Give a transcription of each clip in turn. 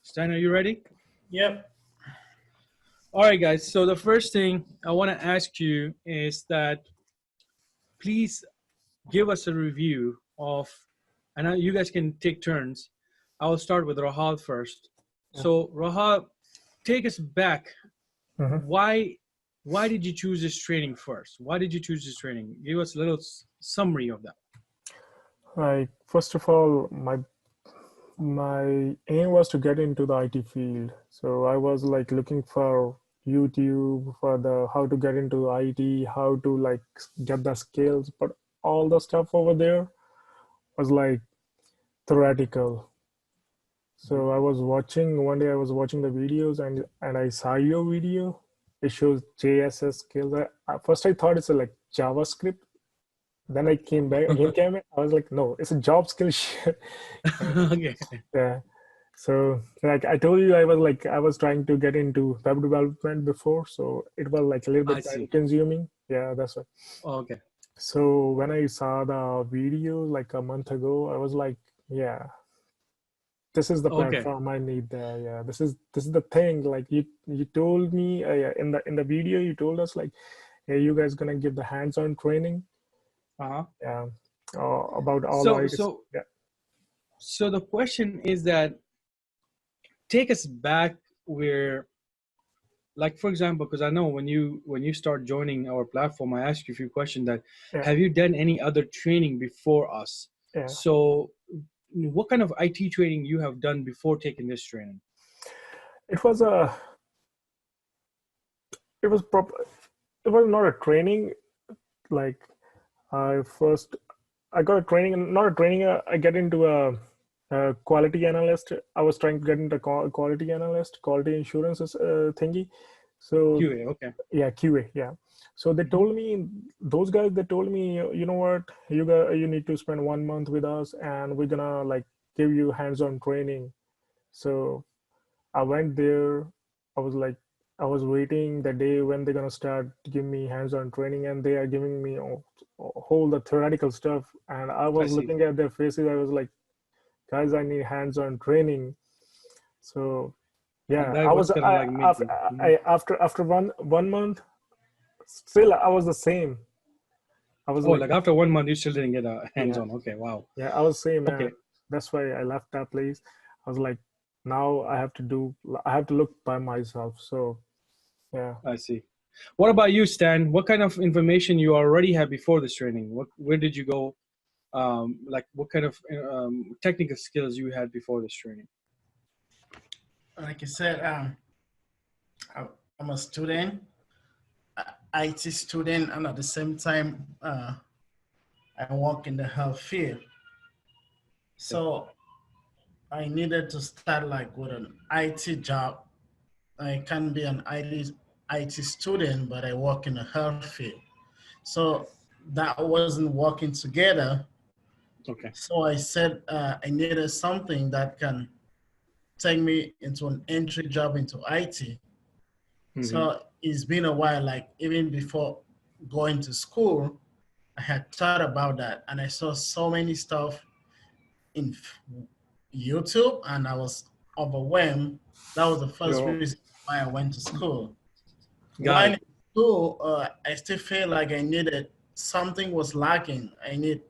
Stan, are you ready? Yep. All right, guys. So the first thing I want to ask you is that please give us a review of, and you guys can take turns. I will start with Rahal first. So Rahal, take us back. Mhm. Why did you choose this training first? Why did you choose this training? Give us a little summary of that. Like, first of all, my aim was to get into the IT field. So I was like looking for YouTube for the how to get into IT, how to like get the skills, but all the stuff over there was like theoretical. So I was watching one day I was watching the videos and I saw your video. It shows JSS skills. At first I thought it's a like JavaScript. Then I came back again. I was like, no, it's a job skill shit. Okay. Yeah. So like I told you, I was trying to get into web development before, so it was like a little I bit time see. consuming. Yeah, that's right. Okay. So when I saw the video like a month ago, I was like, yeah, this is the Okay. platform I need there. Yeah, this is the thing. Like you told me yeah, in the video you told us like, hey, you guys gonna give the hands-on training. Uh-huh. Yeah, about all So the so yeah. so the question is that take us back where, like, for example, because I know when you start joining our platform, I asked you a few questions that Yeah. have you done any other training before us? Yeah. So what kind of IT training you have done before taking this training? It was it was not a training. Like I got a training, not a training. I get into a quality analyst. I was trying to get into quality analyst, quality insurance thingy. So QA, okay. yeah, QA, yeah. So they told me, those guys, they told me, you know what, you need to spend 1 month with us, and we're gonna like give you hands-on training. So I went there. I was like, I was waiting the day when they're gonna start to give me hands-on training, and they are giving me whole the theoretical stuff. And I I was see. looking at their faces. I was like, guys, I need hands-on training. So And yeah, that I was was kind of like make you. after one month, still I was the same. I was Oh, like, like after 1 month, you still didn't get a yeah, hands-on. Okay, wow. yeah, I was same, Okay, man. That's why I left that place. I was like, now I have to look by myself. So yeah. I see. What about you, Stan? What kind of information you already had before this training? Where did you go? Like what kind of technical skills you had before this training? Like I said, I'm a student, IT student, and at the same time, I work in the health field. So I needed to start like with an IT job. I can be an IT student, but I work in the health field. So that wasn't working together. Okay. So I said I needed something that can take me into an entry job into IT. Mm-hmm. So it's been a while, like even before going to school, I had thought about that and I saw so many stuff in YouTube and I was overwhelmed. That was the first Yo, reason why I went to school. got While it. in school, I still feel like I needed something was lacking. I need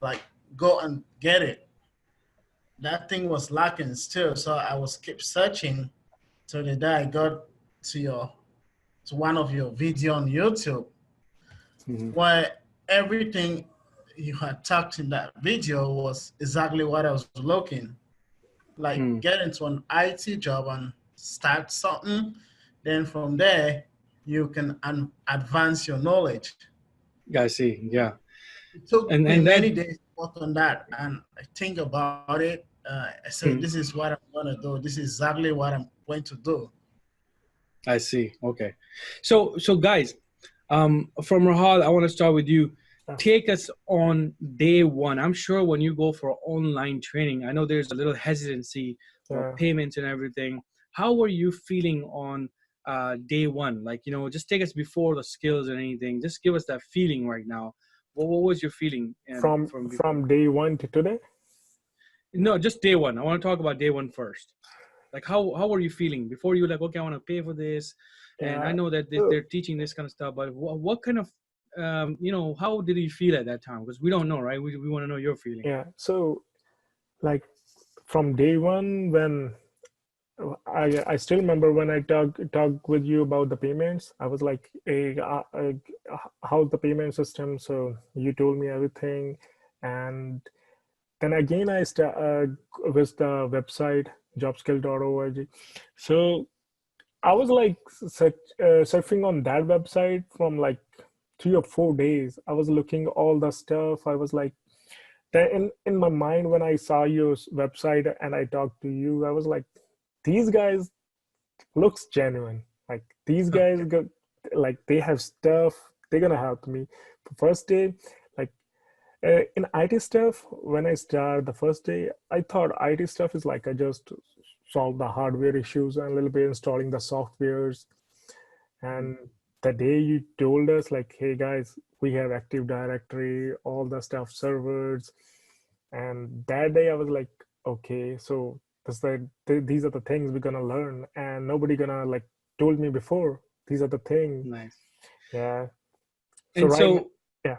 like go and get it. That thing was lacking still, so I was keep searching. So the day I got to one of your video on YouTube, Mm-hmm. where everything you had talked in that video was exactly what I was looking. Like Mm. get into an IT job and start something. Then from there, you can advance your knowledge. I see. Yeah, It took me and many then days to work on that and I think about it. I said, mm, this is what I'm going to do. This is exactly what I'm going to do. I see. Okay, so guys, from Rahal, I want to start with you. Take us on day one. I'm sure when you go for online training, I know there's a little hesitancy for Yeah. payments and everything. How were you feeling on day one? Like, just take us before the skills and anything. Just give us that feeling right now. What was your feeling from before? From day one to today. No, just day one. I want to talk about day one first. Like how were you feeling before you were like, okay, I want to pay for this, and I Yeah. know that So, they're teaching this kind of stuff, but what kind of how did you feel at that time? Because we don't know, right? We want to know your feeling. yeah. So like from day one, when I still remember when I talked with you about the payments. I was like, hey, how's the payment system? So you told me everything, and then again I with the website jobskill.org. So I was like surfing on that website from like 3 or 4 days. I was looking all the stuff. I was like, then in my mind when I saw your website and I talked to you, I was like, these guys looks genuine. Like these guys Okay. go, like they have stuff. They're gonna help me. The first day, like in IT stuff, when I started the first day, I thought IT stuff is like I just solve the hardware issues and a little bit installing the softwares. And the day you told us like, hey guys, we have Active Directory, all the stuff, servers, and that day I was like, okay, so these are the things we're gonna learn, and nobody gonna like told me before. These are the things. Nice. Yeah. So And right now, so yeah,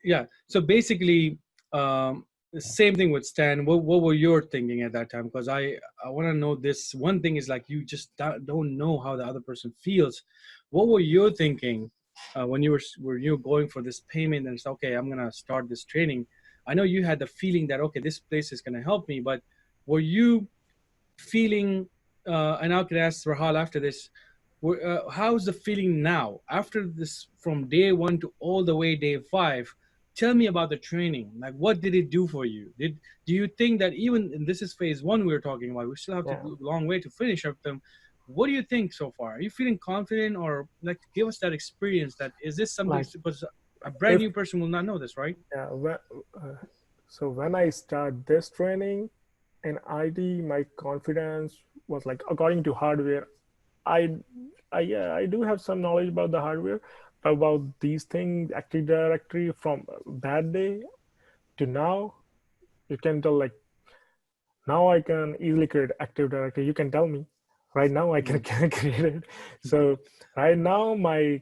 yeah, so basically, the same thing with Stan. What were your thinking at that time? Because I want to know this. One thing is like you just don't know how the other person feels. What were you thinking when you were going for this payment and it's okay, I'm gonna start this training? I know you had the feeling that okay, this place is gonna help me, but were you feeling, and I could ask Rahal after this, how's the feeling now after this from day one to all the way day five? Tell me about the training. Like, what did it do for you? Do you think that even and this is phase one we were talking about? We still have to yeah, do a long way to finish up them. What do you think so far? Are you feeling confident, or like give us that experience? That is this something like because a brand if new person will not know this, right? yeah, uh, so when I start this training in ID, my confidence was like according to hardware. I yeah, I do have some knowledge about the hardware, about these things, Active Directory from that day to now. You can tell like now I can easily create Active Directory. You can tell me right now I can, Mm. can create it. So right now my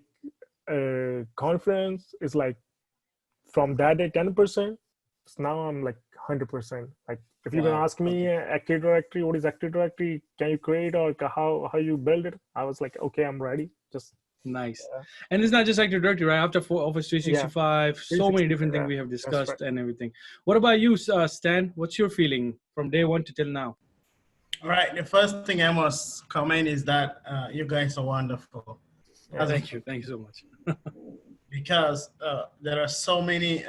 confidence is like from that day 10%. So now I'm like 100%. Like if you're gonna Wow. ask me Okay. Active Directory, what is Active Directory? Can you create or how you build it? I was like, okay, I'm ready. Just Nice. yeah, And it's not just Active Directory, right? After Office yeah, 365, so many 360. different things Yeah, we have that's right. discussed and everything. What about you, Stan? What's your feeling from day one to till now? All right. The first thing I must comment is that you guys are wonderful. Yeah, As a, Thank you so much. because there are so many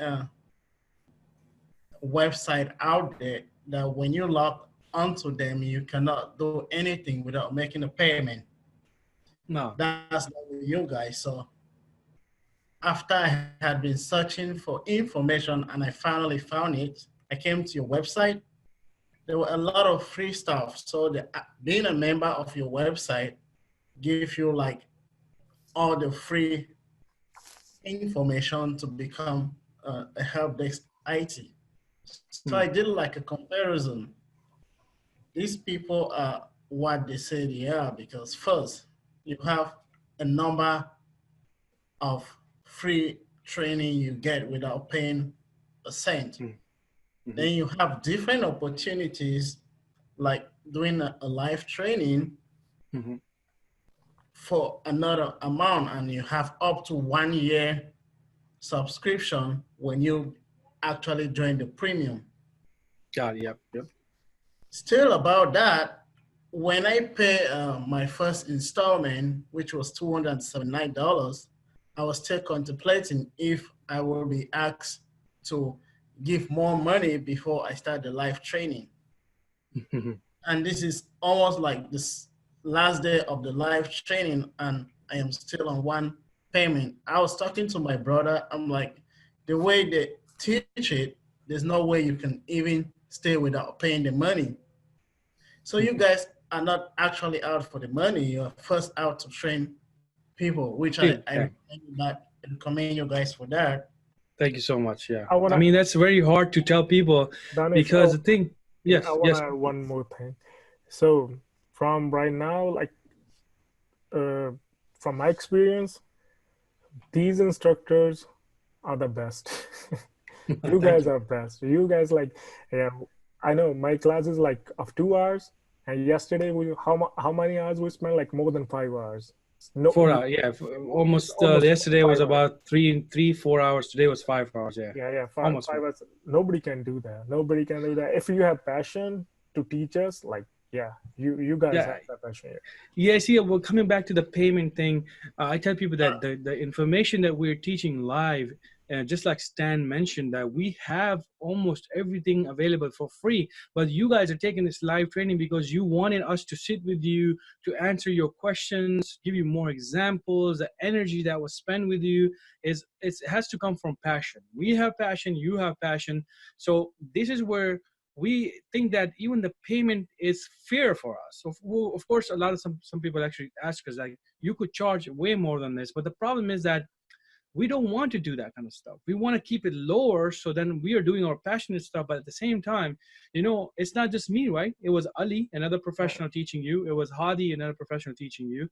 websites out there that when you log onto them, you cannot do anything without making a payment. No. That's not with you guys. So after I had been searching for information and I finally found it, I came to your website. There were a lot of free stuff. So being a member of your website gives you like all the free information to become a help desk IT. So I Hmm. did like a comparison. These people are what they say they are because first you have a number of free training you get without paying a cent. Hmm. Hmm. Then you have different opportunities like doing a live training Hmm. for another amount, and you have up to 1 year subscription when you actually join the premium. Got it. Yep. Yep. Still about that, when I pay my first installment, which was $279, I was still contemplating if I will be asked to give more money before I start the live training. And this is almost like this last day of the live training, and I am still on one payment. I was talking to my brother. I'm like, the way they teach it, there's no way you can even stay without paying the money. So you guys are not actually out for the money. You're first out to train people, which Big I time. recommend you guys for that. Thank you so much. Yeah. I I wanna mean, that's very hard to tell people Danish. because the thing, Yeah, I yes, wanna yes. add one more thing. So from right now, like uh, from my experience, these instructors are the best. You Thank guys you. are best. You guys like, yeah, I know my class is like of 2 hours, and yesterday we how many hours we spent? Like more than 5 hours. No, 4 hours, yeah, it's almost. almost Yesterday was 5 hours. about 3, 4 hours. Today was 5 hours. Yeah, Yeah, yeah, five, almost. 5 hours. Nobody can do that. Nobody can do that. If you have passion to teach us, like, yeah, you guys Yeah, have that passion. yeah. See, well, coming back to the payment thing, I tell people that the information that we're teaching live, just like Stan mentioned, that we have almost everything available for free. But you guys are taking this live training because you wanted us to sit with you, to answer your questions, give you more examples. The energy that was spent with you it has to come from passion. We have passion, you have passion. So this is where we think that even the payment is fair for us. So well, of course, a lot of some people actually ask us like, you could charge way more than this, but the problem is that we don't want to do that kind of stuff. We want to keep it lower, so then we are doing our passionate stuff. But at the same time, it's not just me, right? It was Ali, another Yeah, professional, teaching you. It was Hadi, another professional, teaching you.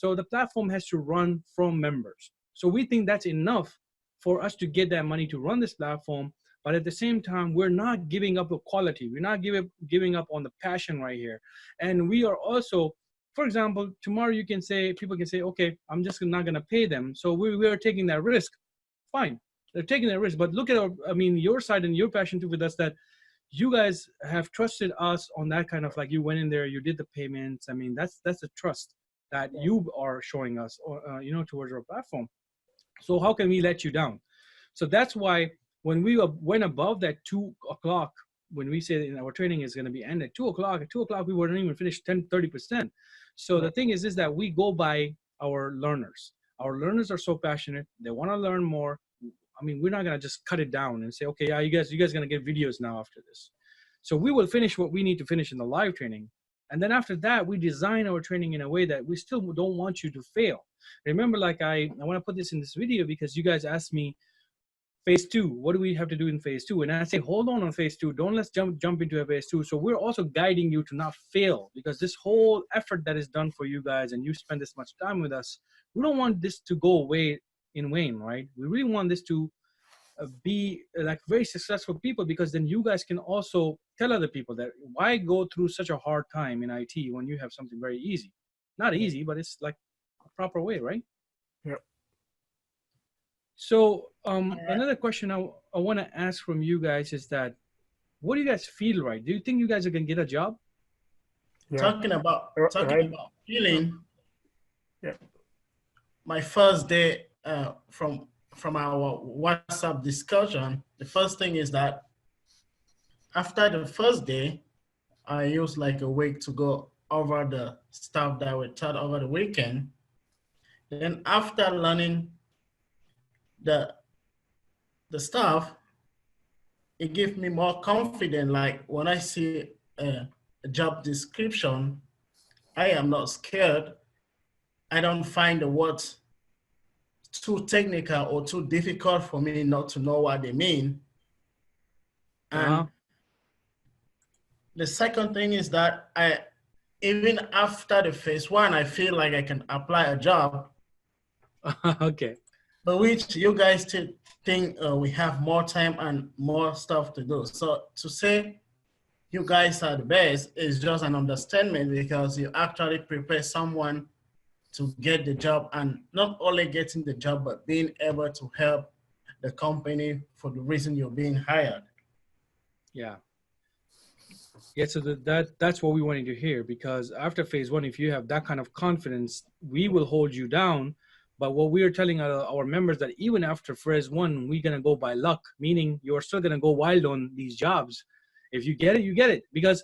So the platform has to run from members. So we think that's enough for us to get that money to run this platform. But at the same time, we're not giving up the quality. We're not giving up on the passion right here. And we are also, for example, tomorrow people can say, okay, I'm just not going to pay them. So we are taking that risk. Fine. They're taking that risk. But look at your side and your passion too with us, that you guys have trusted us on that kind of, like, you went in there, you did the payments. I mean, that's the trust that you are showing us, or, towards our platform. So how can we let you down? So that's why when we went above that 2 o'clock, when we say our training is going to be end at 2 o'clock, we weren't even finished 30%. So yeah, the thing is that we go by our learners. Our learners are so passionate. They want to learn more. I mean, we're not going to just cut it down and say, okay, yeah, you guys are going to get videos now after this. So we will finish what we need to finish in the live training. And then after that, we design our training in a way that we still don't want you to fail. Remember, like I want to put this in this video because you guys asked me, phase two, what do we have to do in phase two? And I say, hold on phase two, don't let's jump into a phase two. So we're also guiding you to not fail, because this whole effort that is done for you guys, and you spend this much time with us, we don't want this to go away in vain, right? We really want this to be like very successful people, because then you guys can also tell other people that why go through such a hard time in IT when you have something very easy. Not easy, but it's like a proper way, right? yeah, So All right. another question I want to ask from you guys is that, what do you guys feel, right? Do you think you guys are going to get a job? yeah. Talking about Right. feeling, Yeah, my first day from our WhatsApp discussion, the first thing is that after the first day, I used like a week to go over the stuff that we taught over the weekend. Then after learning the the stuff, it gave me more confidence. Like when I see a job description, I am not scared. I don't find the words too technical or too difficult for me not to know what they mean. Uh And the second thing is that even after the phase one, I feel like I can apply a job, huh. Okay. but which you guys still think we have more time and more stuff to do. So to say you guys are the best is just an understatement, because you actually prepare someone to get the job, and not only getting the job, but being able to help the company for the reason you're being hired. Yeah. Yeah. So that's what we wanted to hear, because after phase one, if you have that kind of confidence, we will hold you down. But what we are telling our members, that even after phase one, we're gonna go by luck, meaning you're still gonna go wild on these jobs. If you get it, you get it. Because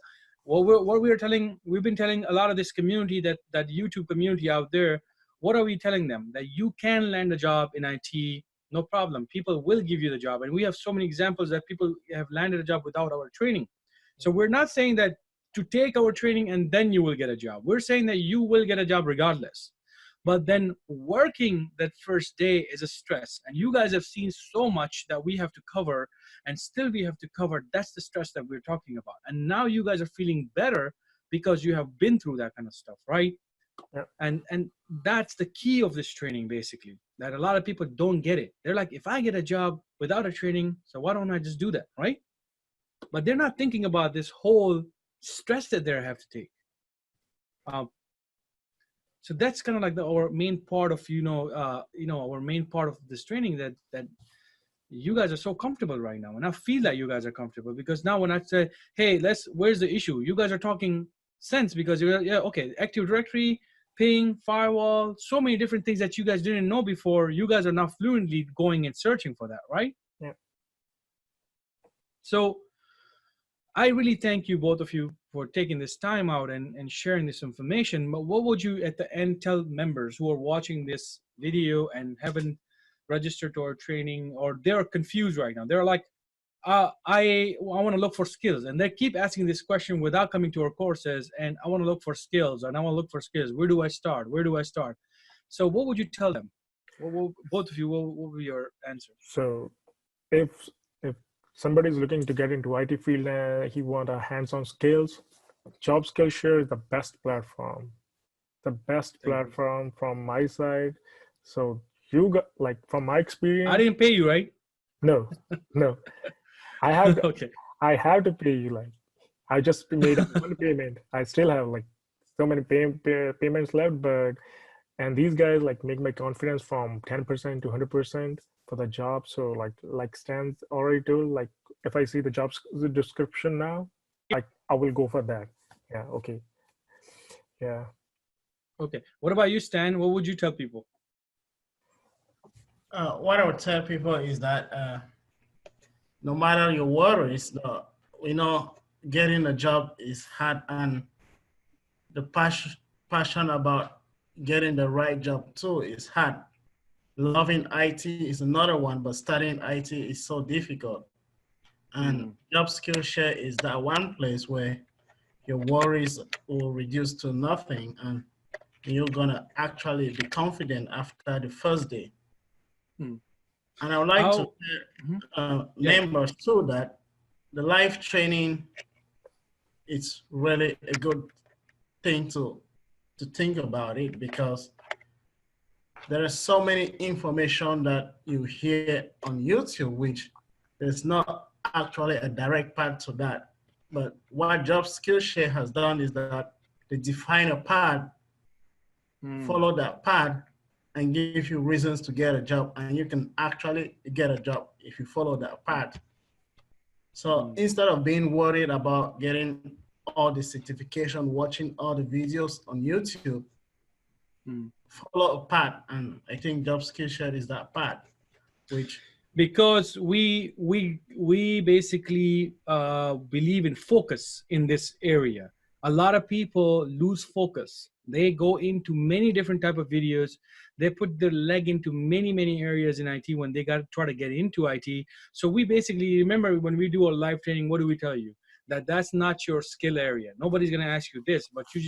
we've been telling a lot of this community, that YouTube community out there, what are we telling them? That you can land a job in IT, no problem. People will give you the job, and we have so many examples that people have landed a job without our training. So we're not saying that to take our training and then you will get a job. We're saying that you will get a job regardless. But then working that first day is a stress. And you guys have seen so much that we have to cover, and still we have to cover. That's the stress that we're talking about. And now you guys are feeling better because you have been through that kind of stuff, right? Yeah. And that's the key of this training, basically, that a lot of people don't get it. They're like, if I get a job without a training, so why don't I just do that, right? But they're not thinking about this whole stress that they have to take. So that's kind of like our main part of our main part of this training, that you guys are so comfortable right now, and I feel that you guys are comfortable, because now when I say, hey, where's the issue, you guys are talking sense, because you're, yeah, okay, Active Directory, ping, firewall, so many different things that you guys didn't know before. You guys are now fluently going and searching for that, right? Yeah. So I really thank you, both of you, for taking this time out and sharing this information. But what would you at the end tell members who are watching this video and haven't registered to our training, or they're confused right now? They're like, I want to look for skills, and they keep asking this question without coming to our courses, and I want to look for skills, and I want to look for skills. Where do I start? Where do I start? So what would you tell them? Both of you, what would be your answer? So if somebody's looking to get into IT field and he want a hands-on skills, Job Skillshare is the best platform. The best platform from my side. So you got, like, from my experience. I didn't pay you, right? No, no. I have to, okay. I have to pay you. Like, I just made one payment. I still have like so many payments left, and these guys like make my confidence from 10% to 100% for the job. So like Stan's already told, like if I see the description now, like I will go for that. Yeah. Okay. Yeah. Okay. What about you, Stan? What would you tell people? What I would tell people is that no matter your worries, getting a job is hard, and the passion about getting the right job too is hard. Loving IT is another one, but studying IT is so difficult. And Job Skillshare is that one place where your worries will reduce to nothing, and you're gonna actually be confident after the first day. And I would like to tell members too that the live training is really a good thing to think about it, because there is so many information that you hear on YouTube, which there's not actually a direct path to that. But what Job Skillshare has done is that they define a path, follow that path, and give you reasons to get a job, and you can actually get a job if you follow that path. So instead of being worried about getting all the certification, watching all the videos on YouTube, follow a path, and I think Job Skillshare is that path, which because we basically believe in focus in this area. A lot of people lose focus. They go into many different type of videos. They put their leg into many areas in IT when they got to try to get into IT. So we basically, remember when we do a live training, what do we tell you? That's not your skill area. Nobody's going to ask you this, but if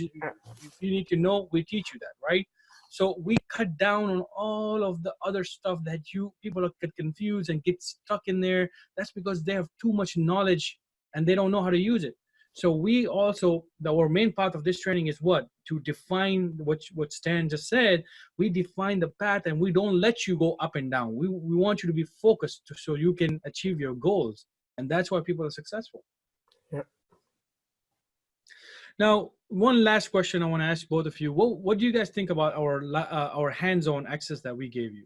you need to know, we teach you that, right? So we cut down on all of the other stuff that people get confused and get stuck in there. That's because they have too much knowledge and they don't know how to use it. So we also, our main part of this training is what? To define what Stan just said. We define the path, and we don't let you go up and down. We want you to be focused so you can achieve your goals. And that's why people are successful. Yeah. Now, one last question I want to ask both of you. What do you guys think about our hands-on access that we gave you?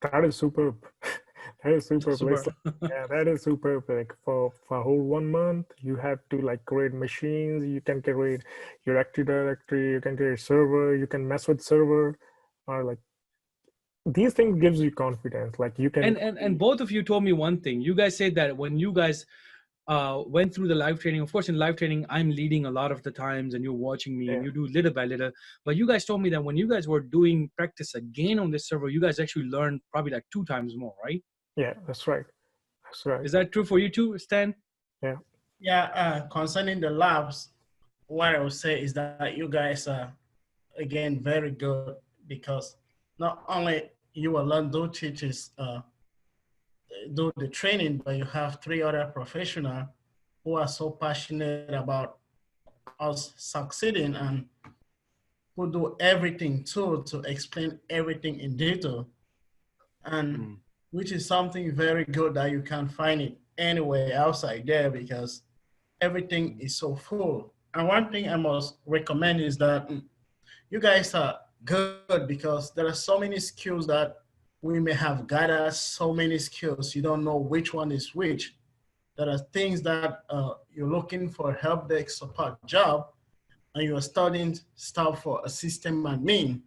That is superb. That is superb. Yeah, that is superb. Like for a whole 1 month, you have to like create machines. You can create your Active Directory. You can create server. You can mess with server. Or like these things gives you confidence. Like you can. And both of you told me one thing. You guys said that when you guys went through the live training, of course in live training I'm leading a lot of the times and you're watching me, and you do little by little, but you guys told me that when you guys were doing practice again on this server, you guys actually learned probably like 2 times more, right? Yeah, that's right. That's right. Is that true for you too, Stan? Yeah. Concerning the labs, what I would say is that you guys are again very good, because not only you alone do teachers do the training, but you have 3 other professionals who are so passionate about us succeeding and who do everything too to explain everything in detail. And which is something very good that you can't find it anywhere outside there because everything is so full. And one thing I must recommend is that you guys are good because there are so many skills that we may have gathered, so many skills, you don't know which one is which. There are things that you're looking for a help desk support job and you're studying stuff for a system admin,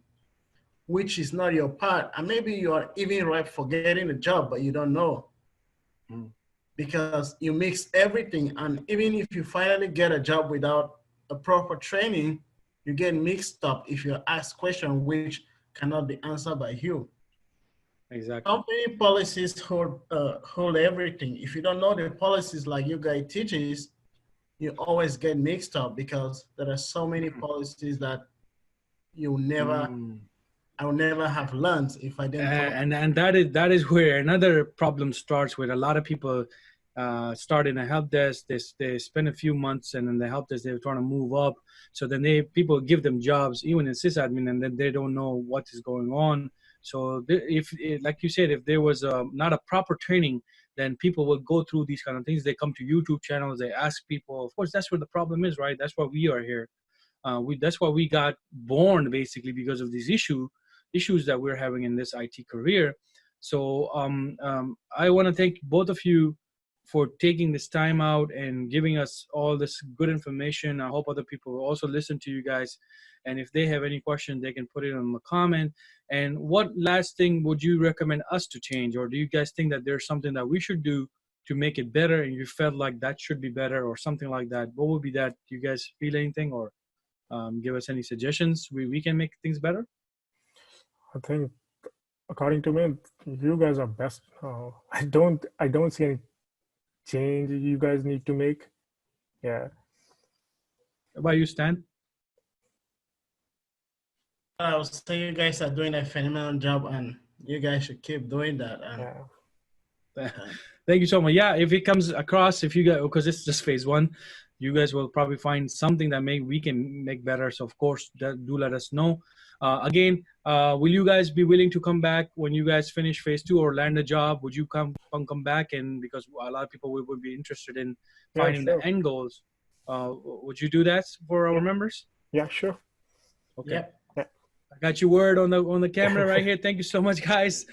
which is not your part. And maybe you are even ripe for getting a job, but you don't know because you mix everything. And even if you finally get a job without a proper training, you get mixed up if you ask questions which cannot be answered by you. Exactly. Company policies hold everything. If you don't know the policies like you guys teaches, you always get mixed up because there are so many policies that you never, I will never have learned if I didn't follow. And that is where another problem starts with a lot of people start in a help desk. They spend a few months and then the help desk they're trying to move up. So then people give them jobs even in sysadmin and then they don't know what is going on. So if like you said, if there was not a proper training, then people will go through these kind of things. They come to YouTube channels, they ask people. Of course, that's where the problem is, right? That's why we are here. That's why we got born basically because of these issues that we're having in this IT career. So I want to thank both of you for taking this time out and giving us all this good information. I hope other people will also listen to you guys. And if they have any questions, they can put it in the comment. And what last thing would you recommend us to change? Or do you guys think that there's something that we should do to make it better and you felt like that should be better or something like that? What would be that? Do you guys feel anything or give us any suggestions? We can make things better? I think, according to me, you guys are best. I don't see any change you guys need to make. Yeah. How about you, Stan? I would say you guys are doing a phenomenal job and you guys should keep doing that. And Yeah. Thank you so much. Yeah, if it comes across, if you guys, because it's just phase one, you guys will probably find something that we can make better. So of course, do let us know. Again, will you guys be willing to come back when you guys finish phase two or land a job? Would you come back? And because a lot of people would be interested in Yeah, finding the sure. end goals, would you do that for our members? Yeah, sure. Okay. Yep. I got your word on the camera right here. Thank you so much, guys.